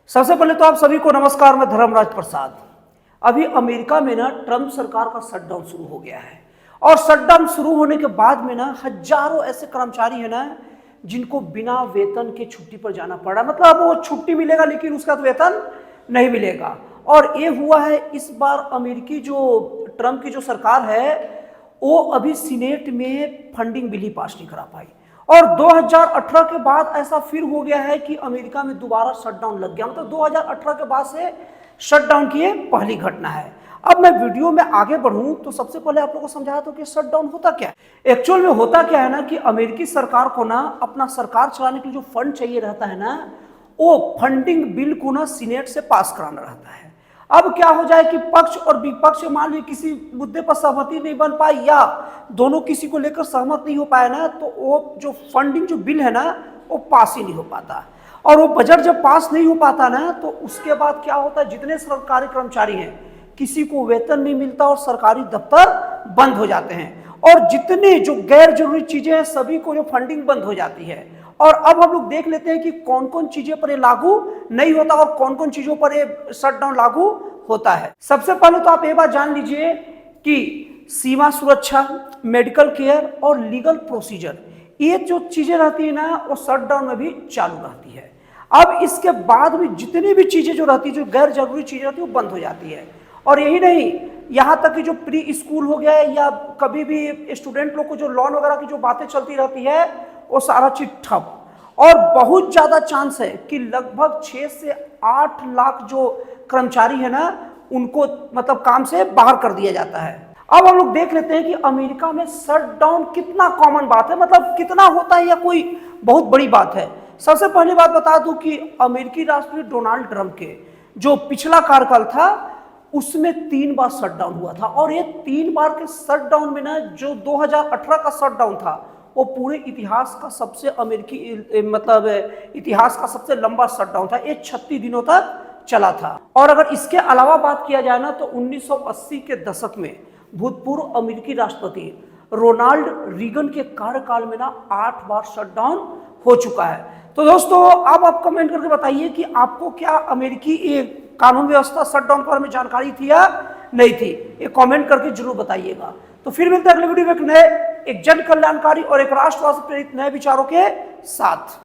सबसे पहले तो आप सभी को नमस्कार। मैं धर्मराज प्रसाद। अभी अमेरिका में ना ट्रम्प सरकार का शटडाउन शुरू हो गया है और शटडाउन शुरू होने के बाद में ना हजारों ऐसे कर्मचारी हैं ना जिनको बिना वेतन के छुट्टी पर जाना पड़ा। मतलब वो छुट्टी मिलेगा लेकिन उसका तो वेतन नहीं मिलेगा। और ये हुआ है इस बार अमेरिकी जो ट्रम्प की जो सरकार है वो अभी सीनेट में फंडिंग बिल ही पास नहीं करा पाई। और 2018 के बाद ऐसा फिर हो गया है कि अमेरिका में दोबारा शटडाउन लग गया। मतलब 2018 के बाद से शटडाउन की ये पहली घटना है। अब मैं वीडियो में आगे बढ़ूं तो सबसे पहले आप लोगों को समझाता हूं कि शटडाउन होता क्या है। एक्चुअल में होता क्या है ना कि अमेरिकी सरकार को ना अपना सरकार चलाने के लिए जो फंड चाहिए रहता है ना वो फंडिंग बिल को ना सीनेट से पास कराना रहता है। अब क्या हो जाए कि पक्ष और विपक्ष मान लीजिए किसी मुद्दे पर सहमति नहीं बन पाई या दोनों किसी को लेकर सहमत नहीं हो पाए ना तो वो जो फंडिंग जो बिल है ना वो पास ही नहीं हो पाता। और वो बजट जब पास नहीं हो पाता ना तो उसके बाद क्या होता है, जितने सरकारी कर्मचारी हैं किसी को वेतन नहीं मिलता और सरकारी दफ्तर बंद हो जाते हैं। और जितने जो गैर जरूरी चीजें हैं सभी को जो फंडिंग बंद हो जाती है। और अब हम लोग देख लेते हैं कि कौन कौन चीजें पर ये लागू नहीं होता और कौन कौन चीजों पर ये शटडाउन लागू होता है। सबसे पहले तो आप ये बात जान लीजिए कि सीमा सुरक्षा, मेडिकल केयर और लीगल प्रोसीजर, ये जो चीजें रहती है ना वो शटडाउन में भी चालू रहती है। अब इसके बाद भी जितनी भी चीजें जो रहती है, जो गैर जरूरी चीजें रहती है वो बंद हो जाती है। और यही नहीं, यहाँ तक कि जो प्री स्कूल हो गया है या कभी भी स्टूडेंट लोग को जो लोन वगैरह की जो बातें चलती रहती है वो सारा चीज ठप। और बहुत ज्यादा चांस है कि लगभग 6 से 8 लाख जो कर्मचारी है ना उनको मतलब काम से बाहर कर दिया जाता है। अब हम लोग देख लेते हैं कि अमेरिका में शटडाउन कितना कॉमन बात है, मतलब कितना होता है या कोई बहुत बड़ी बात है। सबसे पहली बात बता दूं कि अमेरिकी राष्ट्रपति डोनाल्ड ट्रंप के जो पिछला कार्यकाल था उसमें 3 बार शटडाउन हुआ था। और ये 3 बार के शटडाउन में ना जो 2018 का शटडाउन था वो पूरे इतिहास का सबसे अमेरिकी मतलब इतिहास का सबसे लंबा शटडाउन था। ये 36 दिनों तक चला था। और अगर इसके अलावा बात किया जाए ना तो 1980 के दशक में भूतपूर्व अमेरिकी राष्ट्रपति रोनाल्ड रीगन के कार्यकाल में ना 8 बार शटडाउन हो चुका है। तो दोस्तों अब आप कमेंट करके बताइए कि आपको क्या अमेरिकी कानून व्यवस्था शटडाउन के बारे में जानकारी थी या नहीं थी, ये कमेंट करके जरूर बताइएगा। तो फिर मिलते हैं अगले वीडियो में एक जन कल्याणकारी और एक राष्ट्रवाद से प्रेरित नए विचारों के साथ।